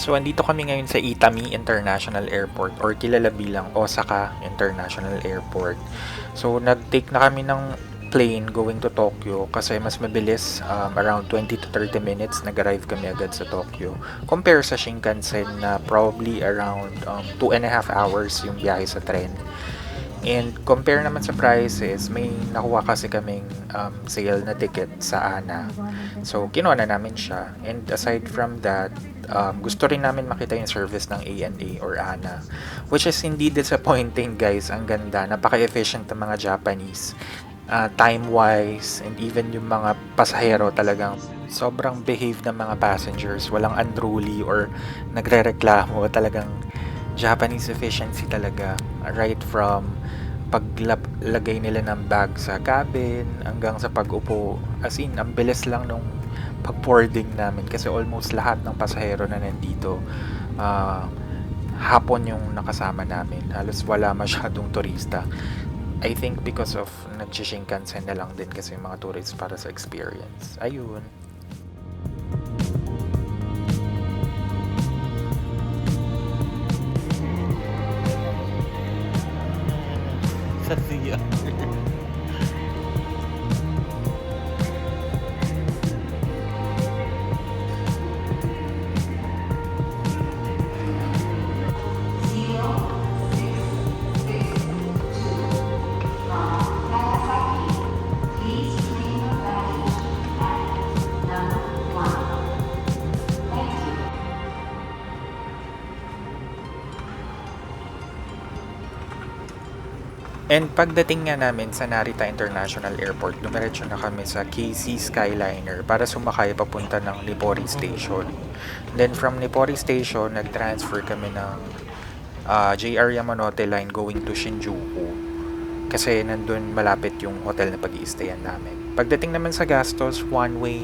So, andito kami ngayon sa Itami International Airport or kilala bilang Osaka International Airport. So, nag-take na kami ng plane going to Tokyo kasi mas mabilis, around 20 to 30 minutes nag-arrive kami agad sa Tokyo. Compare sa Shinkansen na probably around 2.5 hours yung biyahe sa tren. And compare naman sa prices, may nakuha kasi kaming sale na ticket sa ANA. So, kinuha na namin siya. And aside from that, gusto rin namin makita yung service ng ANA or ANA. Which is hindi disappointing, guys. Ang ganda. Napaka-efficient ng mga Japanese. Time-wise, and even yung mga pasahero talagang sobrang behave ng mga passengers. Walang unruly or nagre-reklamo. Talagang Japanese efficiency talaga. Right from paglagay nila ng bag sa cabin hanggang sa pag-upo. As in, ang bilis lang nung pag-boarding namin kasi almost lahat ng pasahero na nandito hapon yung nakasama namin. Halos wala masyadong turista. I think because of nag-Shinkansen na lang din kasi yung mga tourists para sa experience. Ayun. Sa siya. And pagdating nga namin sa Narita International Airport, dumiretso na kami sa KC Skyliner para sumakay papunta ng Nippori Station. Then from Nippori Station, nag-transfer kami ng JR Yamanote Line going to Shinjuku. Kasi nandun malapit yung hotel na pag-i-stayan namin. Pagdating naman sa gastos, one way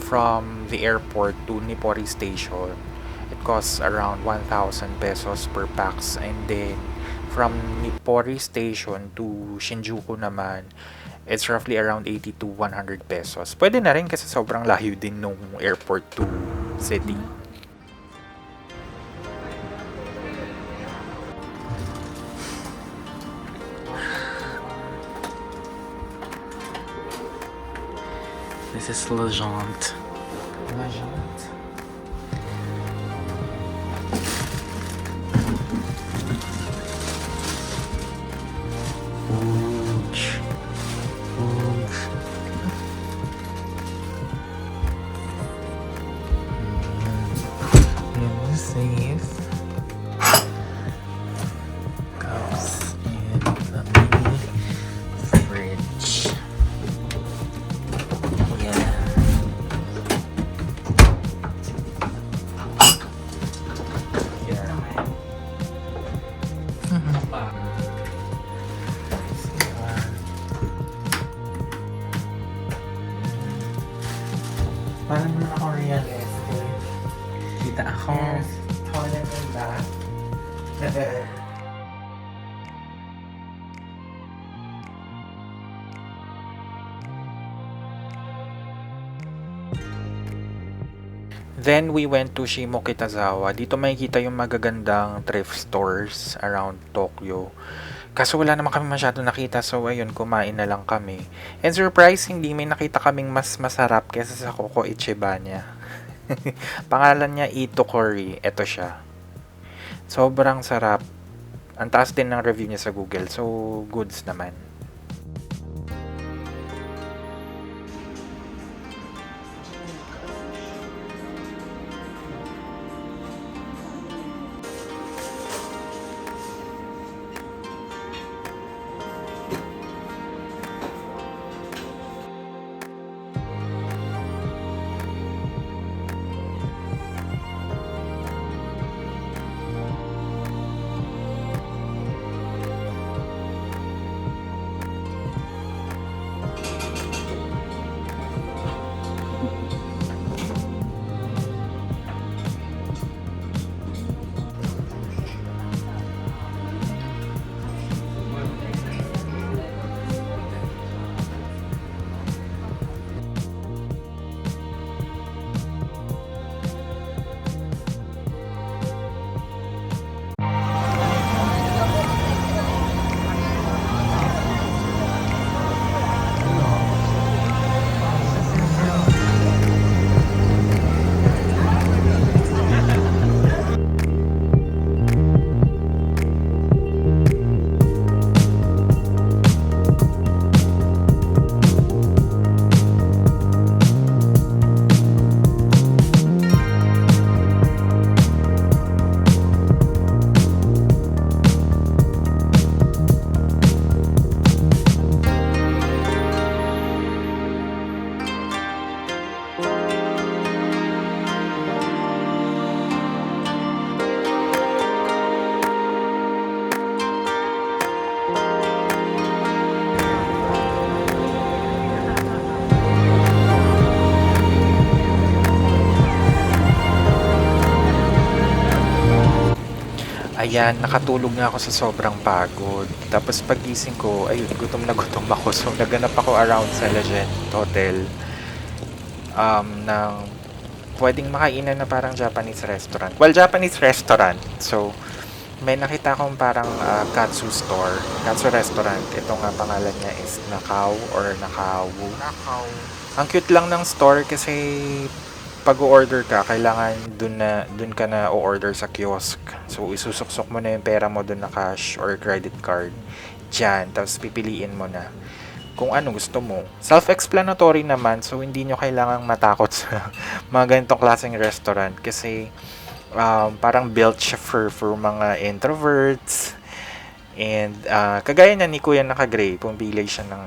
from the airport to Nippori Station, it costs around 1,000 pesos per pax. And then from Nippori Station to Shinjuku naman, it's roughly around 80 to 100 pesos. Pwede na rin kasi sobrang layo din nung airport to city. This is La Jante. La Jante. Safe. Cups and the mini fridge. Yeah. Parang ako real estate. Kita ako. Yes. Toilet and bath. Then we went to Shimokitazawa. Dito makikita yung magagandang thrift stores around Tokyo. Kaso wala naman kami masyado nakita, so ayun, kumain na lang kami. And surprisingly, may nakita kaming mas masarap kesa sa Koko Ichibanya. Pangalan niya Itokori. Ito siya. Sobrang sarap. Ang taas din ng review niya sa Google, so goods naman. Ayan, nakatulog nga ako sa sobrang pagod. Tapos pagising ko, ayun, gutom na gutom ako. So, naganap ako around sa Legend Hotel ng pwedeng makainan na parang Japanese restaurant. Well, Japanese restaurant. So, may nakita akong parang katsu store, katsu restaurant. Ito nga pangalan niya is Nakao or Nakawu. Nakao. Ang cute lang ng store kasi pag order ka, kailangan dun ka na o-order sa kiosk. So, isusuksok mo na yung pera mo dun na cash or credit card. Diyan. Tapos, pipiliin mo na kung ano gusto mo. Self-explanatory naman, so hindi nyo kailangang matakot sa mga ganitong klaseng restaurant kasi parang built siya for mga introverts. And kagaya niya ni Kuya Naka-Gray, pumili siya ng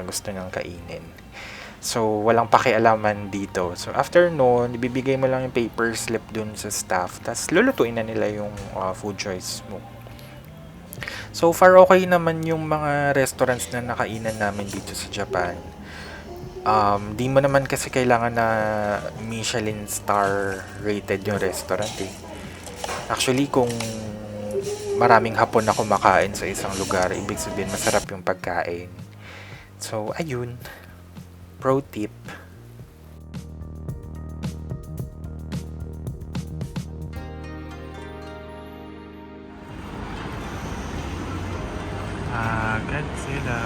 gusto niyang kainin. So, walang pakialaman dito. So, after noon, ibibigay mo lang yung paper slip dun sa staff. Tapos, lulutuin na nila yung food choice mo. So far, okay naman yung mga restaurants na nakainan namin dito sa Japan. Di mo naman kasi kailangan na Michelin star rated yung restaurant eh. Actually, kung maraming hapon na kumakain sa isang lugar, ibig sabihin masarap yung pagkain. So, ayun. Pro tip. Agad sila.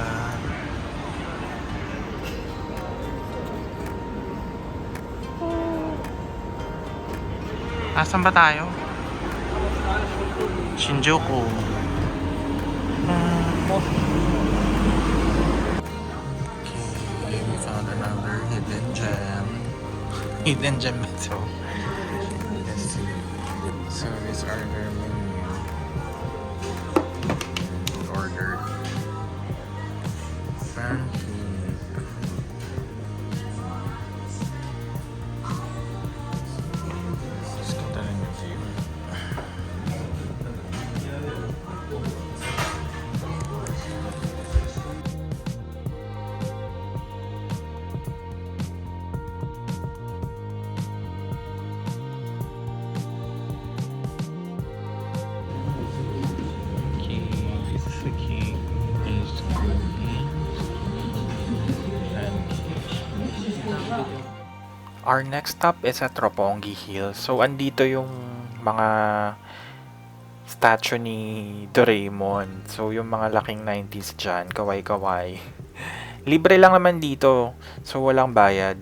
Asan ba tayo? Shinjuku. Okay, we found another hidden gem. Hidden gem ito. Let's see. So, these are their menu. Ordered pancake. Let's go down in the view. Our next stop is at Roppongi Hill. So, andito yung mga statue ni Doraemon. So, yung mga laking 90s dyan, kaway-kaway. Libre lang naman dito. So, walang bayad.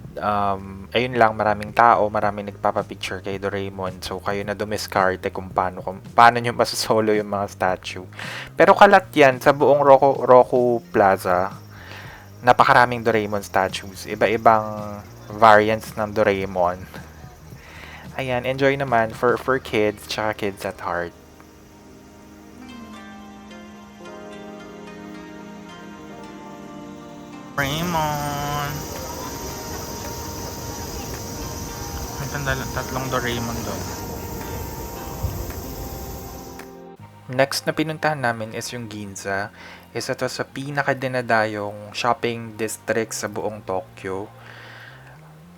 Ayun lang, maraming tao, maraming nagpapapicture kay Doraemon. So, kayo na dumiskarte kung paano nyo masasolo yung mga statue. Pero kalat yan, sa buong Roku Plaza, napakaraming Doraemon statues. Iba-ibang variants ng Doraemon. Ayan, enjoy naman for kids, tsaka kids at heart. Doraemon! May tatlong Doraemon doon. Next na pinuntahan namin is yung Ginza. Isa to sa pinakadinadayong shopping district sa buong Tokyo.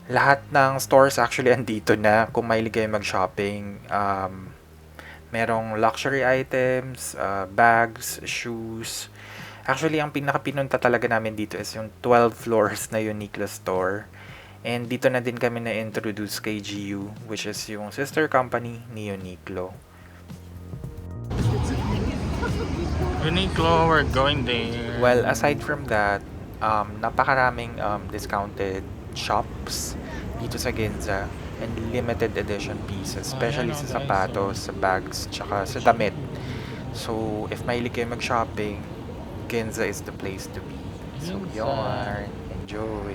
Lahat ng stores actually andito na kung mahilig kayo mag-shopping. Merong luxury items, bags, shoes. Actually, ang pinaka-pinunta talaga namin dito is yung 12 floors na Uniqlo store. And dito na din kami na-introduce kay GU, which is yung sister company ni Uniqlo. Uniqlo, we're going there. Well, aside from that, napakaraming discounted shops dito sa Ginza and limited edition pieces, especially sa sapatos, sa bags, tsaka sa damit. So, if mahilig kayo mag-shopping, Ginza is the place to be. So, yarn, enjoy.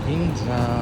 Ginza.